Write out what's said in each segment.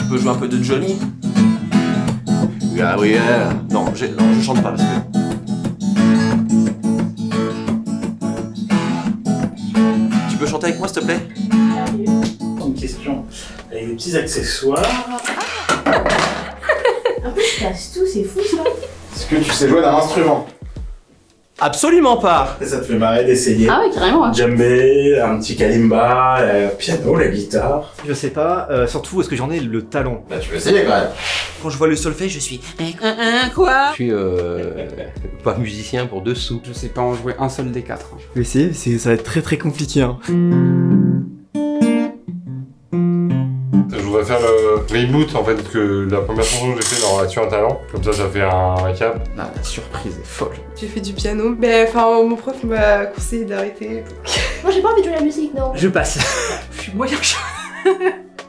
Tu peux jouer un peu de Johnny? Ah oui, non, je chante pas parce que... Tu peux chanter avec moi s'il te plaît? Une question. Avec des petits accessoires. En plus, je casse tout, c'est fou ça. Est-ce que tu sais jouer d'un instrument? Absolument pas! Ça te fait marrer d'essayer. Ah ouais, carrément. Djembé, un petit kalimba, piano, la guitare. Je sais pas, surtout est-ce que j'en ai le talent. Bah tu peux essayer quand même. Quand je vois le solfège, je suis... Quoi? Je suis pas musicien pour 2 sous. Je sais pas en jouer un seul des 4. Je vais essayer, ça va être très très compliqué. Hein. Je voudrais faire le reboot en fait que la première chanson que j'ai fait dans As-tu un talent? Comme ça fait un récap. Ah, la surprise est folle. J'ai fait du piano, mais enfin mon prof m'a conseillé d'arrêter. Moi j'ai pas envie de jouer la musique, non. Je passe. Je suis moyen chaud.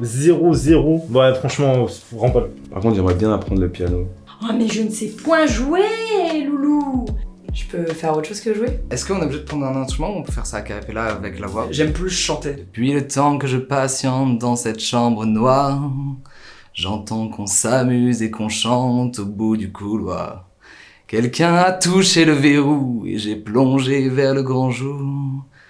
0-0. Ouais, franchement, vraiment pas. Par contre, j'aimerais bien apprendre le piano. Oh mais je ne sais point jouer, loulou. Je peux faire autre chose que jouer? Est-ce qu'on est obligé de prendre un instrument ou on peut faire ça a cappella avec la voix? J'aime plus chanter. Depuis le temps que je patiente dans cette chambre noire, j'entends qu'on s'amuse et qu'on chante au bout du couloir. Quelqu'un a touché le verrou et j'ai plongé vers le grand jour.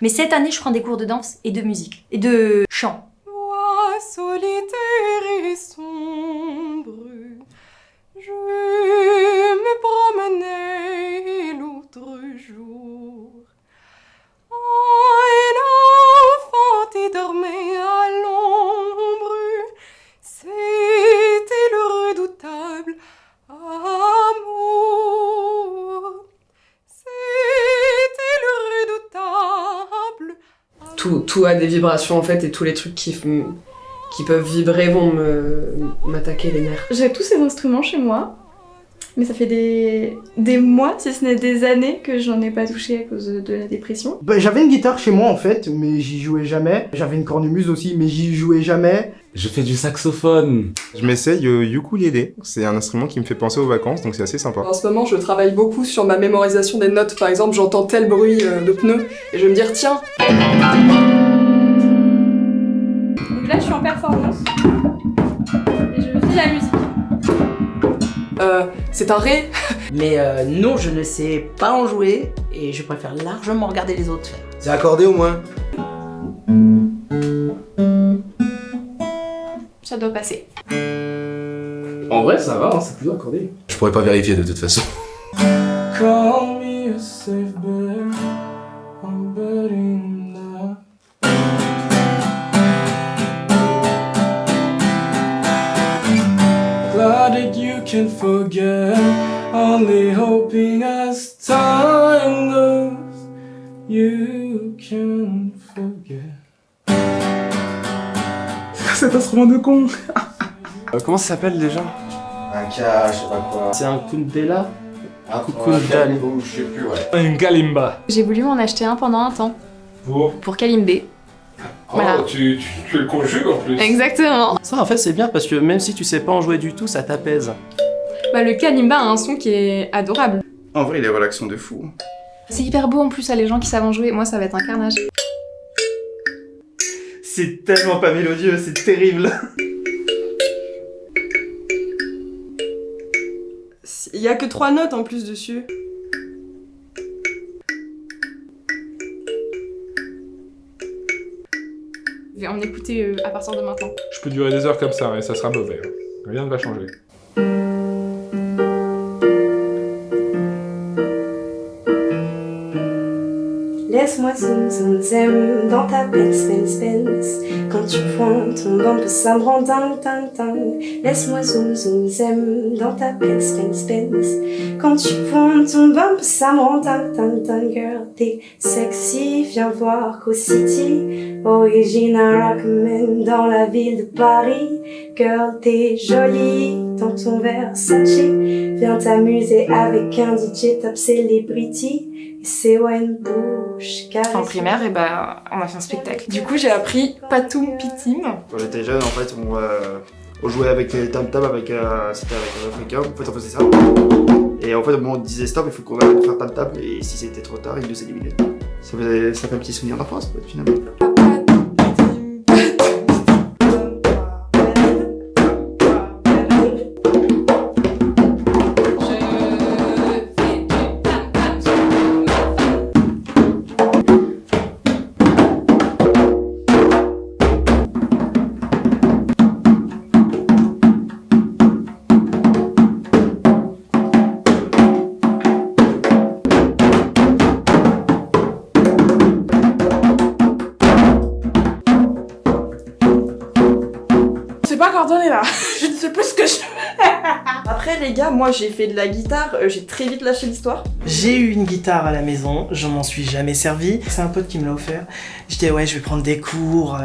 Mais cette année, je prends des cours de danse et de musique. Et de chant. Moi, solitaire et sombre, je me promenais l'autre jour. Un enfant y dormait à l'ombre, c'était le redoutable amour. C'était le redoutable. Tout a des vibrations en fait, et tous les trucs qui peuvent vibrer vont m'attaquer les nerfs. J'ai tous ces instruments chez moi, mais ça fait des mois, si ce n'est des années, que j'en ai pas touché à cause de la dépression. Bah, j'avais une guitare chez moi en fait, mais j'y jouais jamais. J'avais une cornemuse aussi, mais j'y jouais jamais. Je fais du saxophone. Je m'essaye ukulélé. C'est un instrument qui me fait penser aux vacances, donc c'est assez sympa. En ce moment, je travaille beaucoup sur ma mémorisation des notes. Par exemple, j'entends tel bruit de pneu, et je vais me dire, tiens. Donc là, je suis en performance, et je fais la musique. C'est un ré. Mais non, je ne sais pas en jouer, et je préfère largement regarder les autres faire. C'est accordé au moins. Ça doit passer. En vrai, ça va, hein, c'est plutôt accordé. Je pourrais pas vérifier de toute façon. Call me a safe bet, I'm betting that. Glad that you can forget, only hoping as time goes, you can forget. Cet instrument de con. Comment ça s'appelle déjà? Un cas, je sais pas quoi. C'est un kundela? Un Kundal. ou je sais plus, ouais. Une kalimba. J'ai voulu m'en acheter un pendant un temps. Pour Kalimbé. Voilà. Oh, tu le conjugues en plus. Exactement. Ça en fait c'est bien parce que même si tu sais pas en jouer du tout, ça t'apaise. Bah, le kalimba a un son qui est adorable. En vrai, il est relaxant de fou. C'est hyper beau en plus à les gens qui savent en jouer. Moi, ça va être un carnage. C'est tellement pas mélodieux, c'est terrible. Il y a que 3 notes en plus dessus. Je vais en écouter à partir de maintenant. Je peux durer des heures comme ça et ça sera mauvais. Rien ne va changer. Laisse-moi zoom zoom zem dans ta Benz Benz Benz. Quand tu pointes ton bump, ça me rend dingue dingue dingue. Laisse-moi zoom zoom zem dans ta Benz Benz Benz. Quand tu pointes ton bump, ça me rend dingue dingue dingue. Girl, t'es sexy, viens voir Co City. Original rockman dans la ville de Paris. Girl, t'es jolie dans ton Versace. Viens t'amuser avec un DJ top celebrity. C'est une bouche caressée. En primaire, et bah, on a fait un spectacle. Du coup, j'ai appris Patoum Pitim. Quand j'étais jeune, en fait, on jouait avec les tam-tam, c'était avec un Africain, en fait on faisait ça. Et en fait, au moment où on disait stop, il faut qu'on arrête de faire tam-tam, et si c'était trop tard, il nous éliminait. Ça fait un petit souvenir d'enfance, finalement. sais pas coordonner là. Je ne sais plus ce que je fais. Après les gars, moi j'ai fait de la guitare, j'ai très vite lâché l'histoire. J'ai eu une guitare à la maison, je m'en suis jamais servi. C'est un pote qui me l'a offert. J'étais ouais, je vais prendre des cours.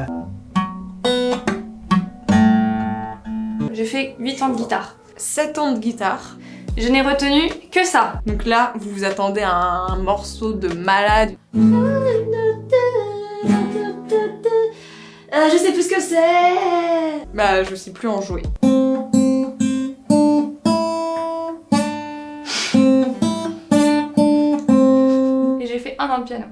J'ai fait 8 ans de guitare. 7 ans de guitare. Je n'ai retenu que ça. Donc là, vous vous attendez à un morceau de malade. Je sais plus ce que c'est. Bah, je sais plus en jouer. Et j'ai fait un an de piano.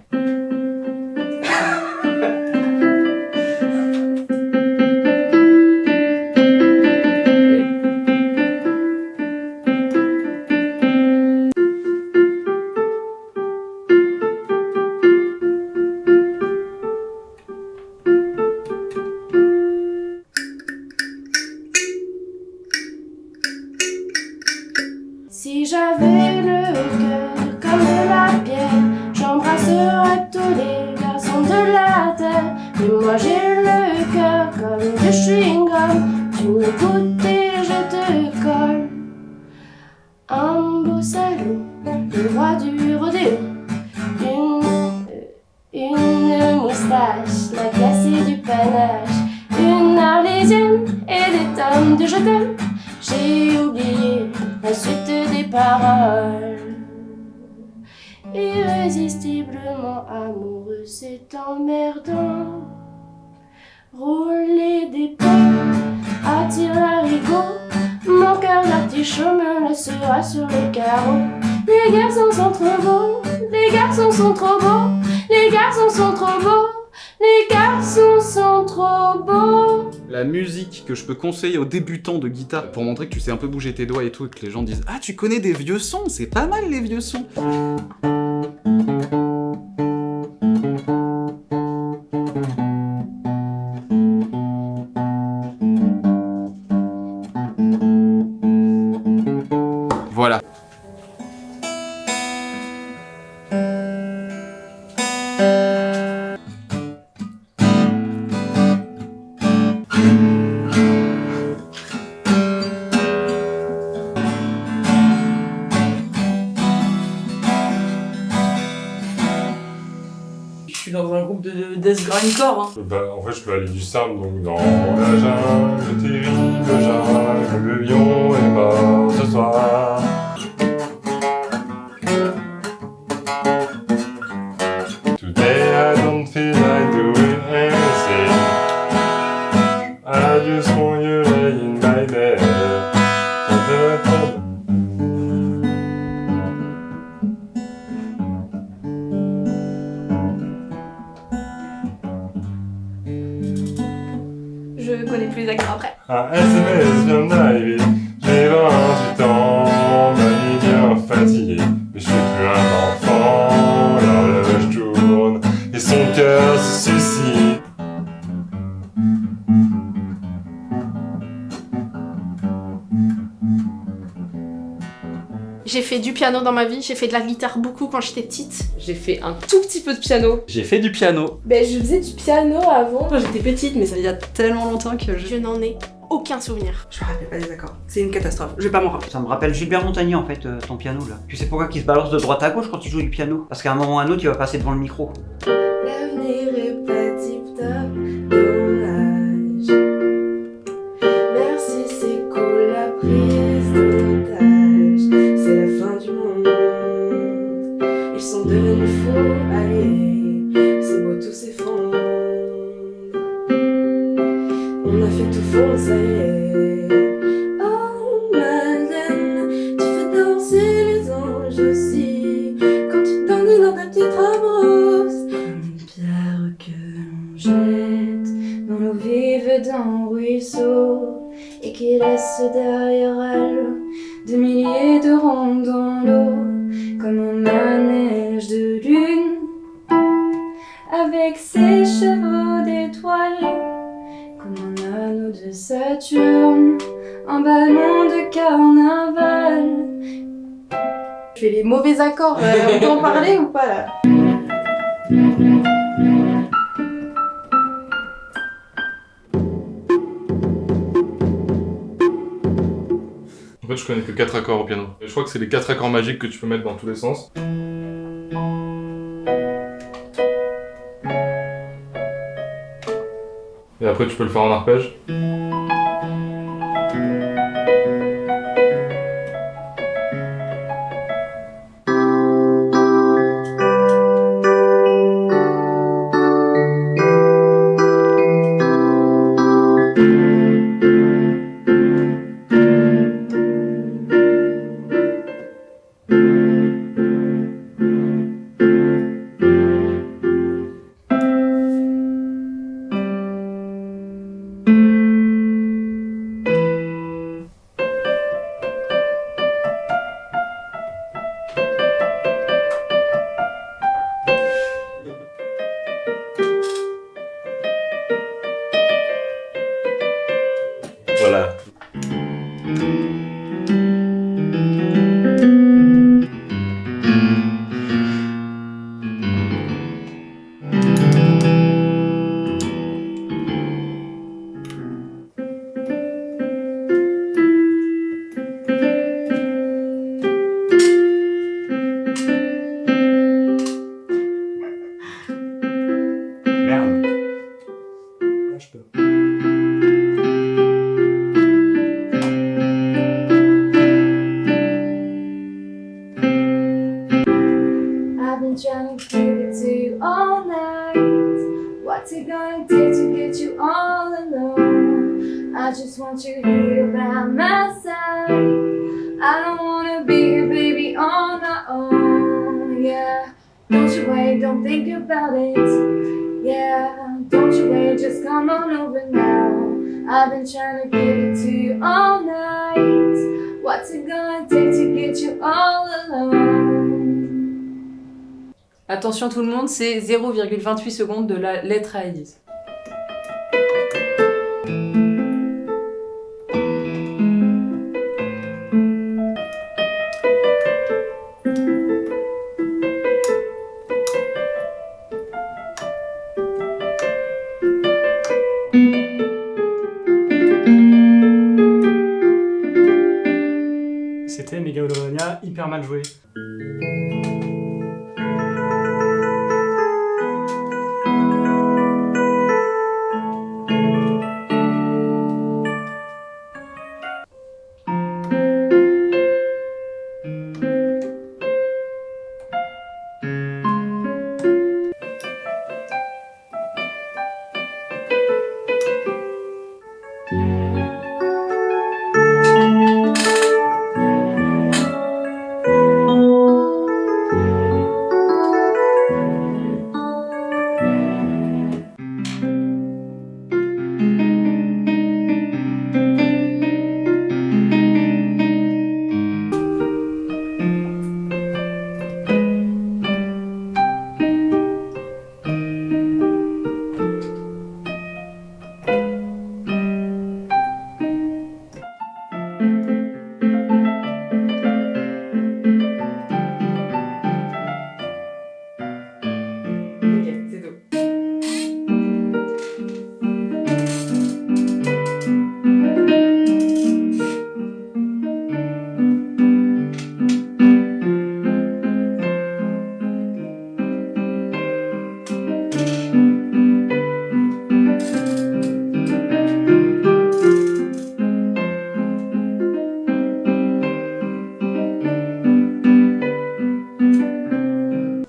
Si j'avais le cœur comme de la pierre, j'embrasserais tous les garçons de la terre. Mais moi j'ai le cœur comme du chewing-gum, tu me goûtes et je te colle. Un beau salaud, le roi du rodéo, une moustache, la classe et du panache, une arlésienne et des tomes de je t'aime. J'ai oublié la suite des paroles. Irrésistiblement amoureux, c'est emmerdant. Rouler des pommes, attire l'arigot. Mon cœur d'artichaut me laissera sur les carreaux. Les garçons sont trop beaux, les garçons sont trop beaux, les garçons sont trop beaux, les garçons sont trop beaux. La musique que je peux conseiller aux débutants de guitare pour montrer que tu sais un peu bouger tes doigts et tout, et que les gens disent « Ah, tu connais des vieux sons, c'est pas mal les vieux sons !» Voilà. Je suis dans un groupe de death grindcore. Hein. Bah, en fait, je peux aller du simple, donc dans la jungle, terrible jungle, le lion est mort ce soir. Today I don't feel like doing anything. I just want you lay in my bed. Je connais plus les accords après. Un SMS vient d'arriver, j'ai 28 ans, mamie bien fatiguée, mais je suis plus un enfant, l'horloge tourne, et son cœur se suicide. J'ai fait du piano dans ma vie, j'ai fait de la guitare beaucoup quand j'étais petite. J'ai fait un tout petit peu de piano. J'ai fait du piano. Ben je faisais du piano avant. Quand j'étais petite, mais ça il y a tellement longtemps que Je n'en ai aucun souvenir. Je me rappelle pas des accords. C'est une catastrophe. Je vais pas m'en rappeler. Ça me rappelle Gilbert Montagnier en fait, ton piano là. Tu sais pourquoi il se balance de droite à gauche quand il joue du piano? Parce qu'à un moment ou à un autre, il va passer devant le micro. L'avenir est pas tip-top, dommage. Merci, c'est cool la prise d'otage. C'est la fin du monde. Ils sont devenus fous, allez, c'est beau, tout s'effondre. On a fait tout fond, ça y est. Oh Madeleine, tu fais danser les anges aussi. Quand tu t'ennuies dans ta petite robe rose. Une pierre que l'on jette dans l'eau vive d'un ruisseau et qui laisse derrière elle des milliers de ronds dans l'eau, comme un manège de lune avec ses chevaux d'étoiles, comme un anneau de Saturne, un ballon de carnaval. Je fais les mauvais accords, on peut en parler ou pas là? En fait, je connais que 4 accords au piano. Et je crois que c'est les 4 accords magiques que tu peux mettre dans tous les sens. Et après, tu peux le faire en arpège. Voilà. Merde. Là, je peux. I've been trying to give it to you all night. What's it gonna take to get you all alone? I just want you here by my side. I don't wanna be here, baby, on our own. Yeah, don't you wait, don't think about it. Yeah, don't you wait, just come on over now. I've been trying to give it to you all night. What's it gonna take to get you all alone? Attention tout le monde, c'est 0,28 secondes de la lettre à Élise. C'était Megalomania hyper mal joué.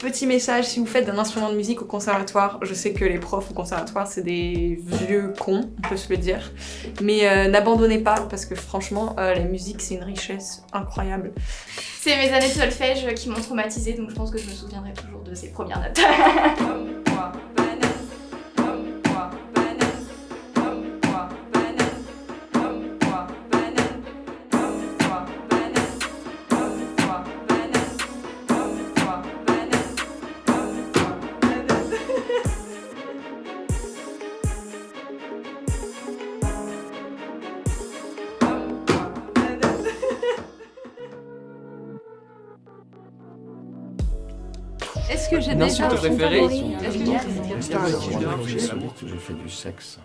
Petit message, si vous faites un instrument de musique au conservatoire, je sais que les profs au conservatoire c'est des vieux cons, on peut se le dire, mais n'abandonnez pas parce que franchement la musique c'est une richesse incroyable. C'est mes années de solfège qui m'ont traumatisée, donc je pense que je me souviendrai toujours de ces premières notes. Est-ce que j'ai Une déjà insulte préférée? Est-ce que j'ai déjà J'ai fait du sexe.